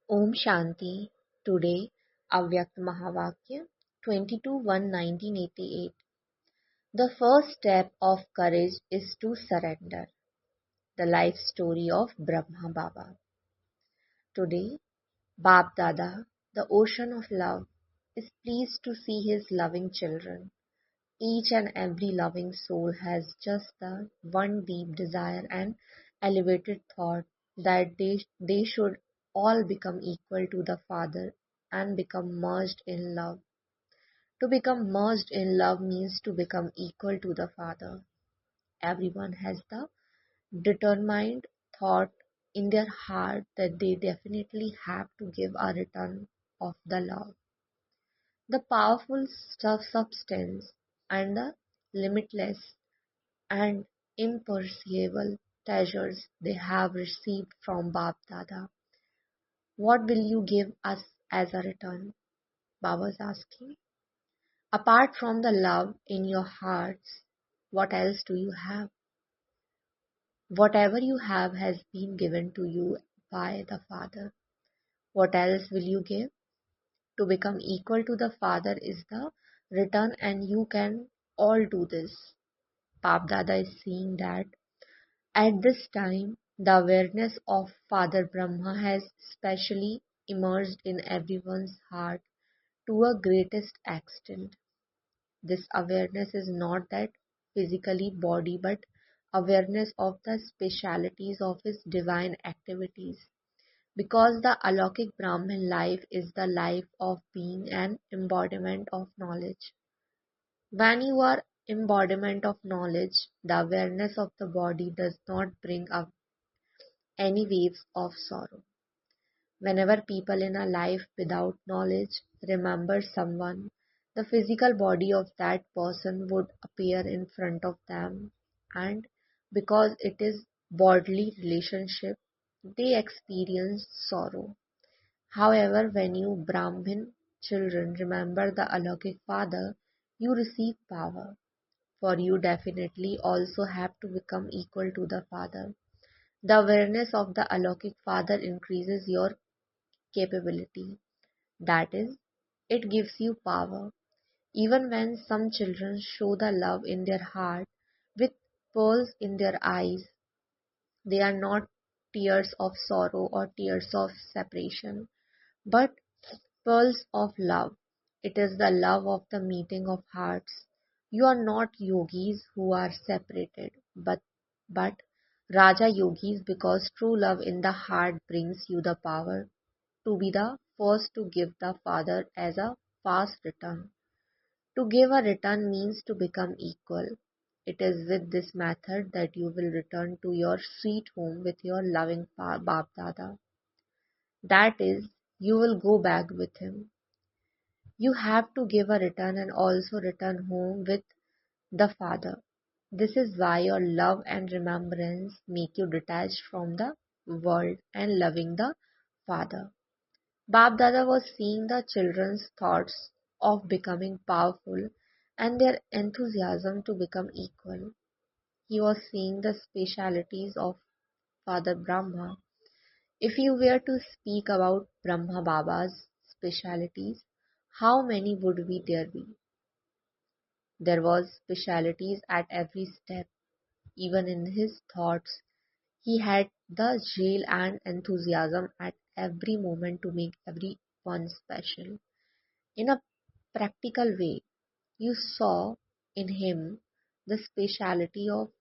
Om Shanti. Today, Avyakt Mahavakya, 22-1-1988. The first step of courage is to surrender. The life story of Brahma Baba. Today, Bap Dada, the ocean of love, is pleased to see his loving children. Each and every loving soul has just the one deep desire and elevated thought that they should all become equal to the Father and become merged in love. To become merged in love means to become equal to the Father. Everyone has the determined thought in their heart that they definitely have to give a return of the love. The powerful substance and the limitless and imperishable treasures they have received from Bap Dada. What will you give us as a return? Baba's asking. Apart from the love in your hearts, what else do you have? Whatever you have has been given to you by the Father. What else will you give? To become equal to the Father is the return, and you can all do this. Bap Dada is seeing that at this time, the awareness of Father Brahma has specially emerged in everyone's heart to a greatest extent. This awareness is not that physically body but awareness of the specialities of his divine activities. Because the alaukic Brahmin life is the life of being an embodiment of knowledge. When you are embodiment of knowledge, the awareness of the body does not bring up any waves of sorrow. Whenever people in a life without knowledge remember someone, the physical body of that person would appear in front of them, and because it is bodily relationship, they experience sorrow. However, when you Brahmin children remember the Alaukic Father, you receive power, for you definitely also have to become equal to the Father. The awareness of the Alaukic Father increases your capability. That is, it gives you power. Even when some children show the love in their heart with pearls in their eyes, they are not tears of sorrow or tears of separation, but pearls of love. It is the love of the meeting of hearts. You are not yogis who are separated, but Raja yogis, because true love in the heart brings you the power to be the first to give the Father as a fast return. To give a return means to become equal. It is with this method that you will return to your sweet home with your loving Bap Dada. That is, you will go back with him. You have to give a return and also return home with the Father. This is why your love and remembrance make you detached from the world and loving the Father. Bap Dada was seeing the children's thoughts of becoming powerful and their enthusiasm to become equal. He was seeing the specialities of Father Brahma. If you were to speak about Brahma Baba's specialities, how many would there be? There was specialities at every step, even in his thoughts. He had the zeal and enthusiasm at every moment to make everyone special. In a practical way, you saw in him the speciality of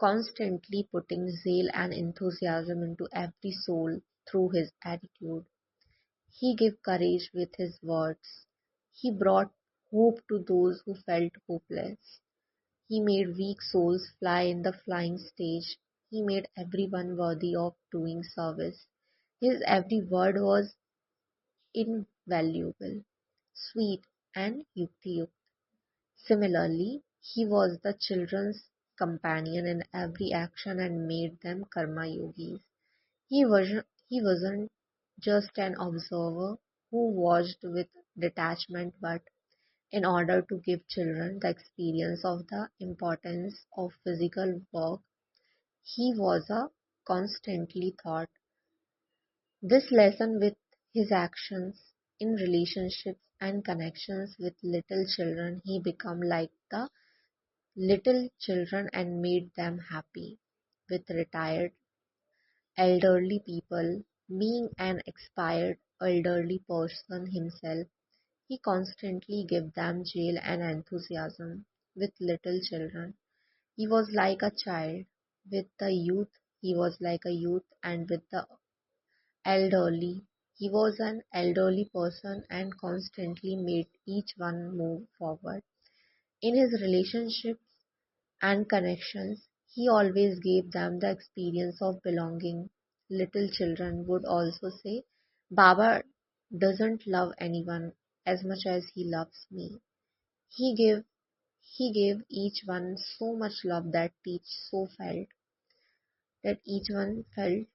constantly putting zeal and enthusiasm into every soul through his attitude. He gave courage with his words. He brought hope to those who felt hopeless. He made weak souls fly in the flying stage. He made everyone worthy of doing service. His every word was invaluable, sweet, and yukti. Similarly, he was the children's companion in every action and made them karma yogis. He wasn't just an observer who watched with detachment, but in order to give children the experience of the importance of physical work, he was a constantly thought This lesson with his actions in relationships and connections with little children, he became like the little children and made them happy. With retired elderly people, being an expired elderly person himself, he constantly gave them joy and enthusiasm. With little children, he was like a child. With the youth, he was like a youth, and with the elderly, he was an elderly person and constantly made each one move forward. In his relationships and connections, he always gave them the experience of belonging. Little children would also say, Baba doesn't love anyone as much as he loves me. He gave he gave each one so much love that each one felt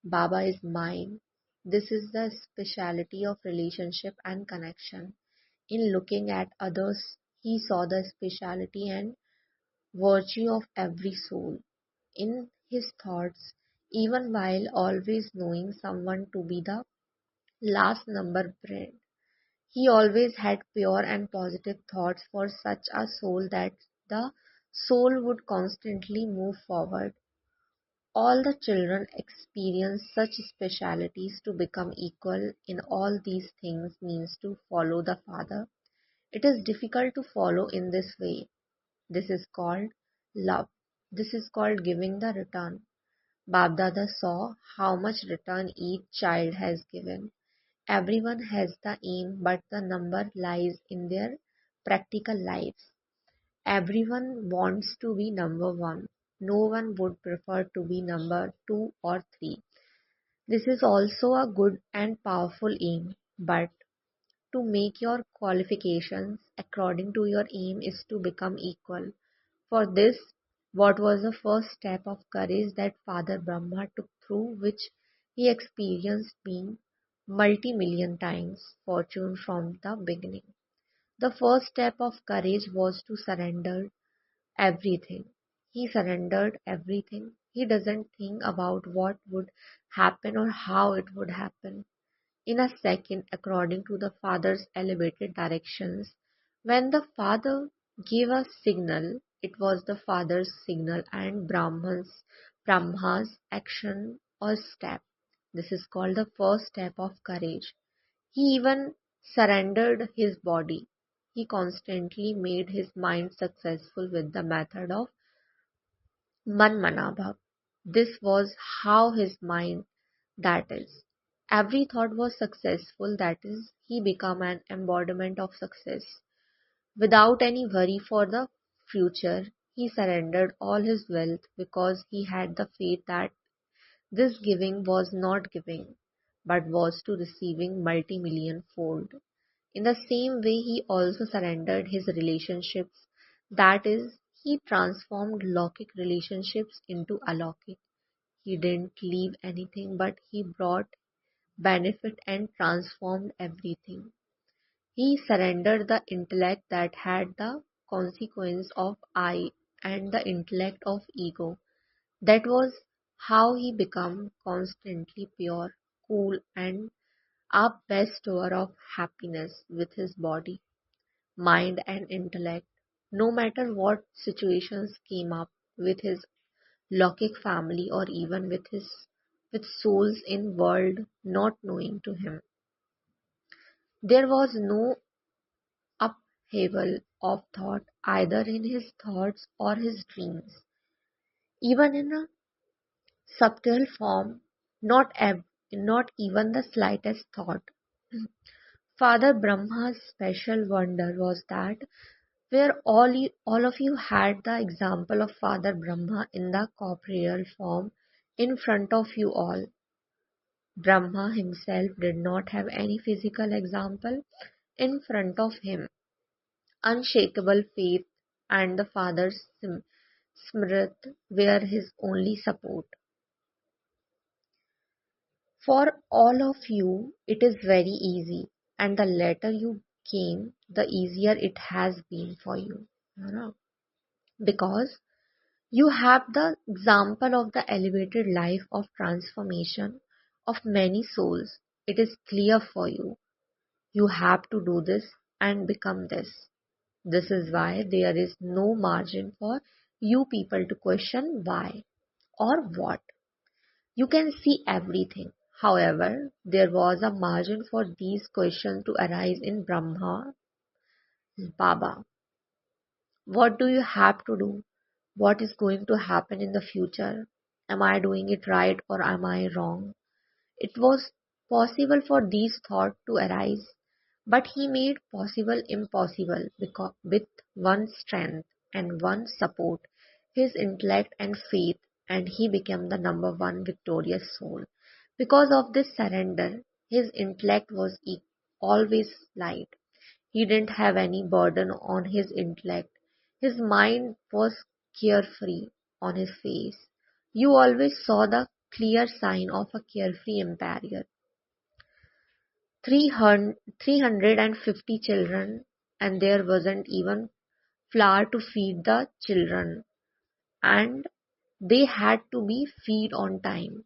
Baba is mine. This is the speciality of relationship and connection. In looking at others, he saw the speciality and virtue of every soul. In his thoughts, even while always knowing someone to be the last number bred, he always had pure and positive thoughts for such a soul that the soul would constantly move forward. All the children experience such specialities to become equal in all these things means to follow the Father. It is difficult to follow in this way. This is called love. This is called giving the return. Babdada saw how much return each child has given. Everyone has the aim, but the number lies in their practical lives. Everyone wants to be number one. No one would prefer to be number two or three. This is also a good and powerful aim, but to make your qualifications according to your aim is to become equal. For this, what was the first step of courage that Father Brahma took through which he experienced being multi-million times fortune from the beginning? The first step of courage was to surrender everything. He surrendered everything. He doesn't think about what would happen or how it would happen. In a second, according to the Father's elevated directions, when the Father gave a signal, it was the Father's signal and Brahma's action or step. This is called the first step of courage. He even surrendered his body. He constantly made his mind successful with the method of Manmanabha. This was how his mind, that is, every thought was successful, that is, he became an embodiment of success. Without any worry for the future, he surrendered all his wealth because he had the faith that this giving was not giving, but was to receiving multi-million fold. In the same way, he also surrendered his relationships, that is, he transformed Lokik relationships into alokik. He didn't leave anything, but he brought benefit and transformed everything. He surrendered the intellect that had the consequence of I and the intellect of ego. That was how he became constantly pure, cool, and a bestower of happiness with his body, mind, and intellect. No matter what situations came up with his Lokik family or even with souls in world not knowing to him, there was no upheaval of thought either in his thoughts or his dreams. Even in a subtle form, not even the slightest thought. Father Brahma's special wonder was that where all of you had the example of Father Brahma in the corporeal form in front of you all, Brahma himself did not have any physical example in front of him. Unshakable faith and the Father's Smrit were his only support. For all of you, it is very easy, and the later you came, the easier it has been for you. You know, because you have the example of the elevated life of transformation of many souls. It is clear for you. You have to do this and become this. This is why there is no margin for you people to question why or what. You can see everything. However, there was a margin for these questions to arise in Brahma. Baba, what do you have to do? What is going to happen in the future? Am I doing it right or am I wrong? It was possible for these thoughts to arise, but he made possible impossible because with one strength and one support, his intellect and faith, and he became the number one victorious soul. Because of this surrender, his intellect was always light. He didn't have any burden on his intellect. His mind was carefree on his face. You always saw the clear sign of a carefree empire. 350 children, and there wasn't even flour to feed the children, and they had to be fed on time.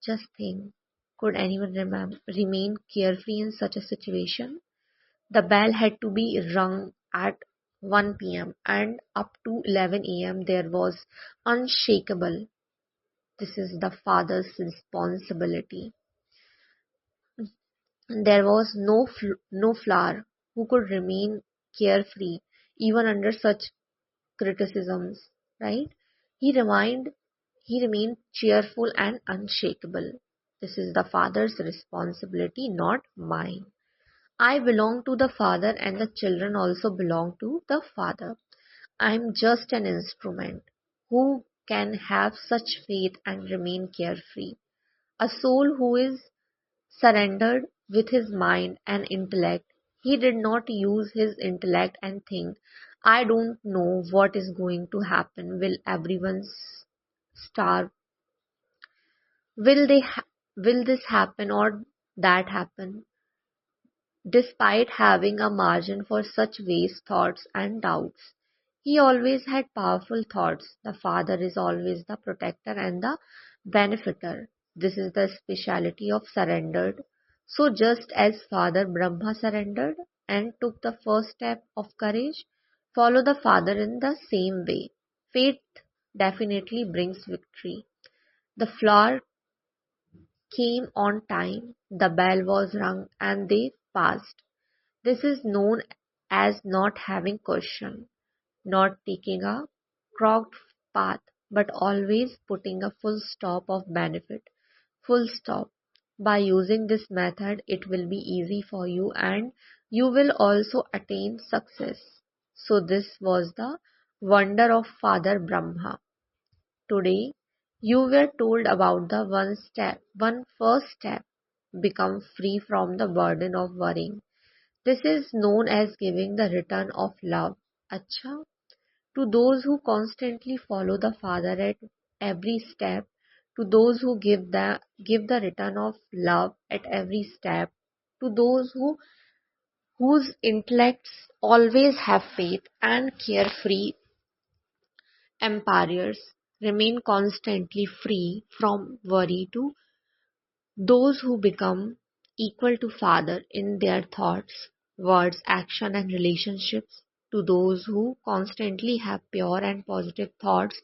Just think, could anyone remain carefree in such a situation? The bell had to be rung at 1 p.m. and up to 11 a.m. there was unshakable. This is the father's responsibility. There was no flower who could remain carefree even under such criticisms, right? He remained he remained cheerful and unshakable. This is the father's responsibility, not mine. I belong to the father and the children also belong to the father. I am just an instrument. Who can have such faith and remain carefree? A soul who is surrendered with his mind and intellect. He did not use his intellect and think, I don't know what is going to happen. Will everyone starve? Will will this happen or that happen? Despite having a margin for such waste thoughts and doubts, he always had powerful thoughts. The Father is always the protector and the benefactor. This is the speciality of surrendered. So just as Father Brahma surrendered and took the first step of courage, follow the Father in the same way. Faith definitely brings victory. The flower came on time, the bell was rung, and they passed. This is known as not having question, not taking a crooked path, but always putting a full stop of benefit. Full stop. By using this method, it will be easy for you and you will also attain success. So this was the wonder of Father Brahma. Today, you were told about the one first step, become free from the burden of worrying. This is known as giving the return of love. Acha, to those who constantly follow the Father at every step, to those who give the return of love at every step, to those whose intellects always have faith and carefree empires remain constantly free from worry, to those who become equal to Father in their thoughts, words, action, and relationships, to those who constantly have pure and positive thoughts,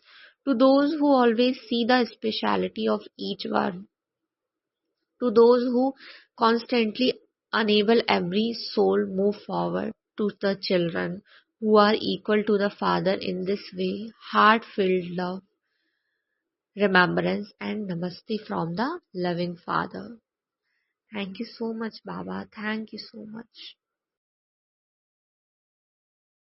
to those who always see the speciality of each one, to those who constantly enable every soul move forward, to the children who are equal to the Father in this way, heart-filled love, remembrance, and namaste from the loving Father. Thank you so much, Baba. Thank you so much.